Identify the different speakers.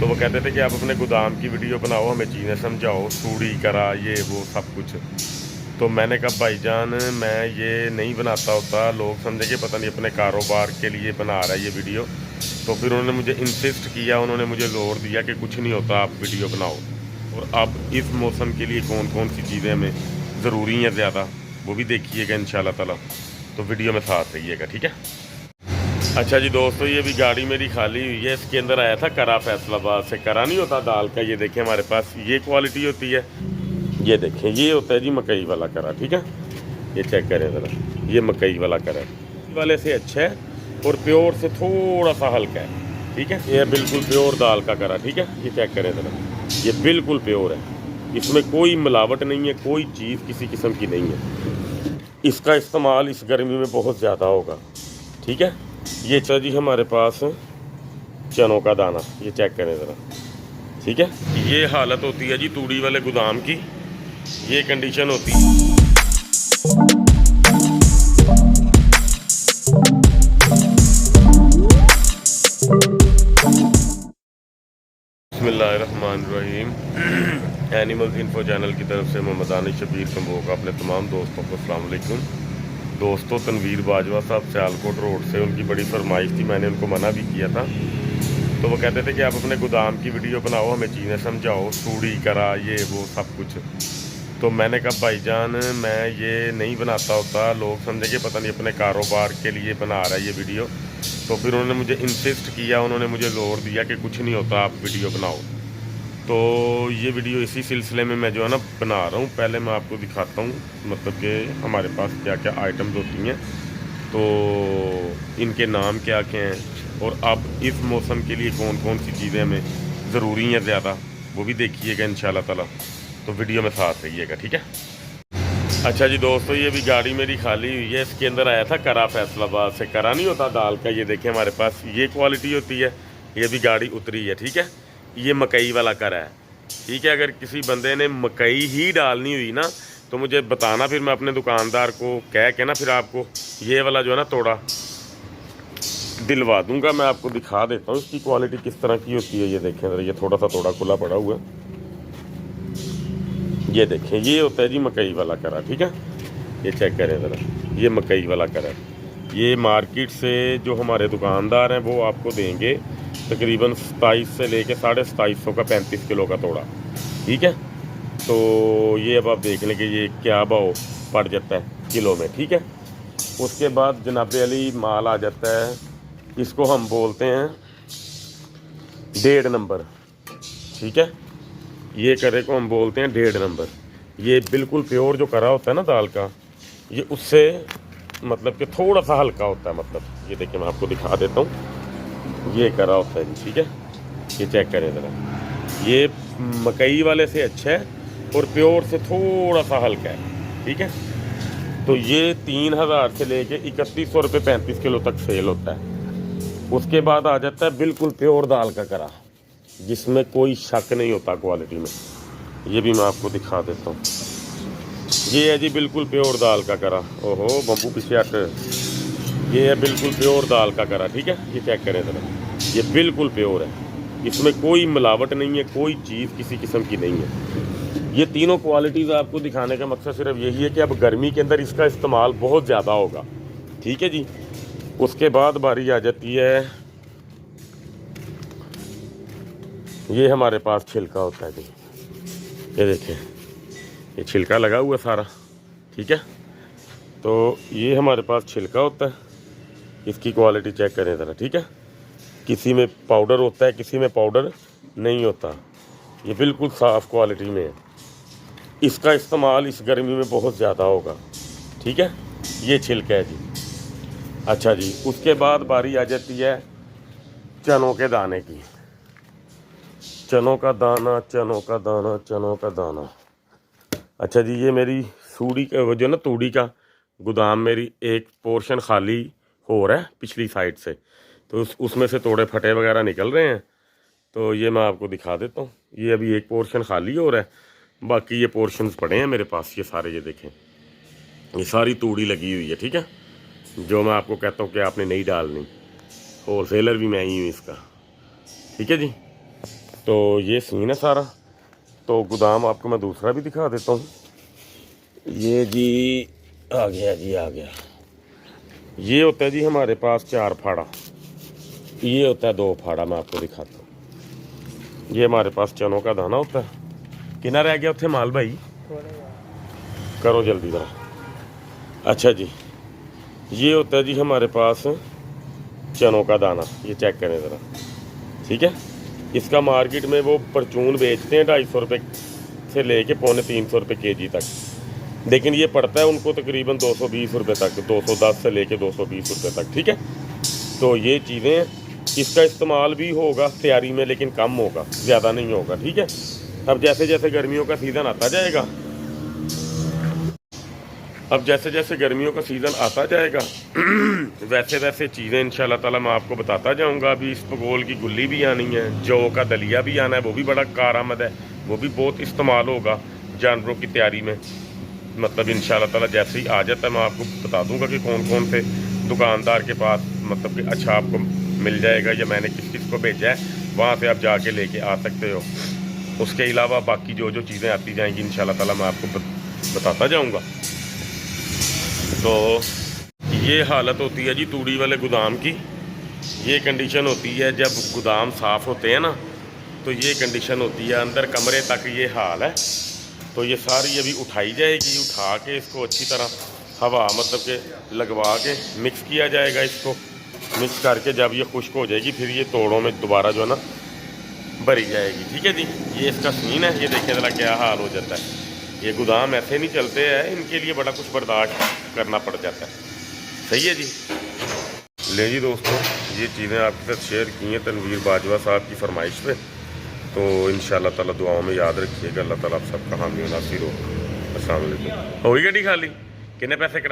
Speaker 1: वो कहते थे कि आप अपने गोदाम की वीडियो बनाओ, हमें चीज़ें समझाओ, तूड़ी करा ये वो सब कुछ। तो मैंने कहा भाईजान मैं ये नहीं बनाता होता, लोग समझेंगे पता नहीं अपने कारोबार के लिए बना रहा है ये वीडियो। तो फिर उन्होंने मुझे इंसिस्ट किया, उन्होंने मुझे जोर दिया कि कुछ नहीं होता, आप वीडियो बनाओ। और अब इस मौसम के लिए कौन कौन सी चीज़ें हमें ज़रूरी हैं ज़्यादा, वो भी देखिएगा इंशाल्लाह ताला। तो वीडियो में साथ रहिएगा, ठीक है। अच्छा जी दोस्तों, ये भी गाड़ी मेरी खाली हुई है, इसके अंदर आया था करा, फैसलाबाद से। करा नहीं होता दाल का, ये देखें हमारे पास ये क्वालिटी होती है। ये देखें ये होता है जी मकई वाला करा, ठीक है। ये चेक करें ज़रा, ये मकई वाला करा है, वाले से अच्छा है और प्योर से थोड़ा सा हल्का है, ठीक है। ये बिल्कुल प्योर दाल का करा, ठीक है। ये चेक करें ज़रा, ये बिल्कुल प्योर है, इसमें कोई मिलावट नहीं है, कोई चीज़ किसी किस्म की नहीं है। इसका इस्तेमाल इस गर्मी में बहुत ज़्यादा होगा, ठीक है। ये चल जी हमारे पास चनों का दाना, ये चेक करें ज़रा, ठीक है। ये हालत होती है जी तूड़ी वाले गोदाम की, ये कंडीशन होती है। बिस्मिल्लाहिर्रहमानिर्रहीम। एनिमल्स इन्फो चैनल की तरफ से मोहम्मद आनिश शबीर कंबोह का अपने तमाम दोस्तों को अस्सलाम वालेकुम। दोस्तों तनवीर बाजवा साहब सियालकोट रोड से, उनकी बड़ी फरमाइश थी, मैंने उनको मना भी किया था। तो वो कहते थे कि आप अपने गोदाम की वीडियो बनाओ, हमें चीज़ें समझाओ, तूड़ी करा ये वो सब कुछ। तो मैंने कहा भाईजान मैं ये नहीं बनाता होता, लोग समझेंगे पता नहीं अपने कारोबार के लिए बना रहा है ये वीडियो। तो फिर उन्होंने मुझे इंसिस्ट किया, उन्होंने मुझे जोर दिया कि कुछ नहीं होता, आप वीडियो बनाओ। तो ये वीडियो इसी सिलसिले में मैं जो है ना बना रहा हूँ। पहले मैं आपको दिखाता हूँ मतलब कि हमारे पास क्या क्या आइटम्स होती हैं, तो इनके नाम क्या क्या हैं, और अब इस मौसम के लिए कौन कौन सी चीज़ें हमें ज़रूरी हैं ज़्यादा, वो भी देखिएगा इंशाल्लाह ताला। तो वीडियो में साथ रहिएगा, ठीक है। अच्छा जी दोस्तों, ये भी गाड़ी मेरी खाली हुई है, इसके अंदर आया था करा, फैसलाबाद से। करा नहीं होता दाल का, ये देखें हमारे पास ये क्वालिटी होती है। ये भी गाड़ी उतरी है, ठीक है। ये मकई वाला करा है, ठीक है। अगर किसी बंदे ने मकई ही डालनी हुई ना तो मुझे बताना, फिर मैं अपने दुकानदार को कह के ना फिर आपको ये वाला जो है ना तोड़ा दिलवा दूंगा। मैं आपको दिखा देता हूँ इसकी क्वालिटी किस तरह की होती है। ये देखें ज़रा, ये थोड़ा सा तोड़ा खुला पड़ा हुआ है, ये देखें ये होता है जी मकई वाला करा, ठीक है। ये चेक करें ज़रा, ये मकई वाला करा। ये मार्केट से जो हमारे दुकानदार हैं वो आपको देंगे तकरीबन 27 से लेके 2750 का 35 किलो का तोड़ा, ठीक है। तो ये अब आप देख लें कि ये क्या भाव पड़ जाता है किलो में, ठीक है। उसके बाद जनाब अली माल आ जाता है, इसको हम बोलते हैं 1.5 नंबर, ठीक है। ये करे को हम बोलते हैं 1.5 नंबर। ये बिल्कुल प्योर जो करा होता है ना दाल का, ये उससे मतलब कि थोड़ा सा हल्का होता है। मतलब ये देखिए मैं आपको दिखा देता हूँ, ये करा होता है, ठीक है। ये चेक करें ज़रा, ये मकई वाले से अच्छा है और प्योर से थोड़ा सा हल्का है, ठीक है। तो ये 3000 से लेके 3100 रुपये 35 किलो तक सेल होता है। उसके बाद आ जाता है बिल्कुल प्योर दाल का करा, जिसमें कोई शक नहीं होता क्वालिटी में। ये भी मैं आपको दिखा देता हूँ, ये है जी बिल्कुल प्योर दाल का करा। ओहो बम्बू पीछे हट, ये है बिल्कुल प्योर दाल का करा, ठीक है। ये चेक करें ज़रा, ये बिल्कुल प्योर है, इसमें कोई मिलावट नहीं है, कोई चीज़ किसी किस्म की नहीं है। ये तीनों क्वालिटीज़ आपको दिखाने का मकसद सिर्फ यही है कि अब गर्मी के अंदर इसका इस्तेमाल बहुत ज़्यादा होगा, ठीक है जी। उसके बाद बारी आ जाती है, ये हमारे पास छिलका होता है जी, ये देखें ये छिलका लगा हुआ है सारा, ठीक है। तो ये हमारे पास छिलका होता है, इसकी क्वालिटी चेक करें ज़रा, ठीक है। किसी में पाउडर होता है, किसी में पाउडर नहीं होता, ये बिल्कुल साफ़ क्वालिटी में है। इसका इस्तेमाल इस गर्मी में बहुत ज़्यादा होगा, ठीक है। ये छिलका है जी। अच्छा जी, उसके बाद बारी आ जाती है चनों के दाने की। चनों का दाना, चनों का दाना, चनों का दाना। अच्छा जी, ये मेरी सूड़ी का जो ना तूड़ी का गोदाम, मेरी एक पोर्शन खाली हो रहा है पिछली साइड से, तो उसमें से तोड़े फटे वगैरह निकल रहे हैं। तो ये मैं आपको दिखा देता हूँ, ये अभी एक पोर्शन खाली हो रहा है, बाकी ये पोर्शंस पड़े हैं मेरे पास, ये सारे। ये देखें ये सारी तूड़ी लगी हुई है, ठीक है। जो मैं आपको कहता हूँ कि आपने नहीं डालनी, होलसेलर भी मैं ही हूँ इसका, ठीक है जी। तो ये सीन है सारा। तो गोदाम आपको मैं दूसरा भी दिखा देता हूँ। ये जी आ गया जी, आ गया। ये होता है जी हमारे पास 4 फाड़ा, ये होता है 2 फाड़ा। मैं आपको दिखाता हूँ। ये हमारे पास चनों का दाना होता है। कितना रह गया उत्थे माल भाई? करो जल्दी ज़रा। अच्छा जी, ये होता है जी हमारे पास चनों का दाना। ये चेक करें ज़रा, ठीक है। इसका मार्केट में वो परचून बेचते हैं 250 रुपये से लेके 250-300 रुपये केजी तक, लेकिन ये पड़ता है उनको तकरीबन 220 रुपये तक, 210 से लेके 220 रुपये तक, ठीक है। तो ये चीज़ें हैं। इसका इस्तेमाल भी होगा तैयारी में, लेकिन कम होगा, ज़्यादा नहीं होगा, ठीक है। अब जैसे जैसे गर्मियों का सीज़न आता जाएगा, गर्मियों का सीज़न आता जाएगा वैसे वैसे चीज़ें इंशाल्लाह ताला मैं आपको बताता जाऊंगा। अभी इसबगोल की गुल्ली भी आनी है, जौ का दलिया भी आना है, वो भी बड़ा कारआमद है, वो भी बहुत इस्तेमाल होगा जानवरों की तैयारी में। मतलब इंशाल्लाह ताला जैसे ही आ जाता है मैं आपको बता दूंगा कि कौन कौन से दुकानदार के पास मतलब कि अच्छा आपको मिल जाएगा, या मैंने किस किस को भेजा है, वहाँ से आप जाके लेके आ सकते हो। उसके अलावा बाकी जो जो चीज़ें आती जाएंगी इंशाल्लाह ताला मैं आपको बताता जाऊँगा। तो ये हालत होती है जी तूड़ी वाले गोदाम की। ये कंडीशन होती है जब गोदाम साफ़ होते हैं ना, तो ये कंडीशन होती है। अंदर कमरे तक ये हाल है। तो ये सारी अभी उठाई जाएगी, उठा के इसको अच्छी तरह हवा मतलब के लगवा के मिक्स किया जाएगा। इसको मिक्स करके जब ये खुश्क हो जाएगी, फिर ये तोड़ों में दोबारा जो है ना भरी जाएगी, ठीक है जी। ये इसका सीन है। ये देखिए ज़रा क्या हाल हो जाता है। ये गोदाम ऐसे नहीं चलते हैं, इनके लिए बड़ा कुछ बर्दाश्त करना पड़ जाता है। सही है जी। ले जी दोस्तों, ये चीज़ें आपके साथ शेयर की हैं तनवीर बाजवा साहब की फरमाइश पे। तो इंशाल्लाह ताला दुआओं में याद रखिएगा। अल्लाह ताला आप सबका हामी नासिर हो। अस्सलाम वालेकुम। हो गई गड्डी खाली? कितने पैसे करा?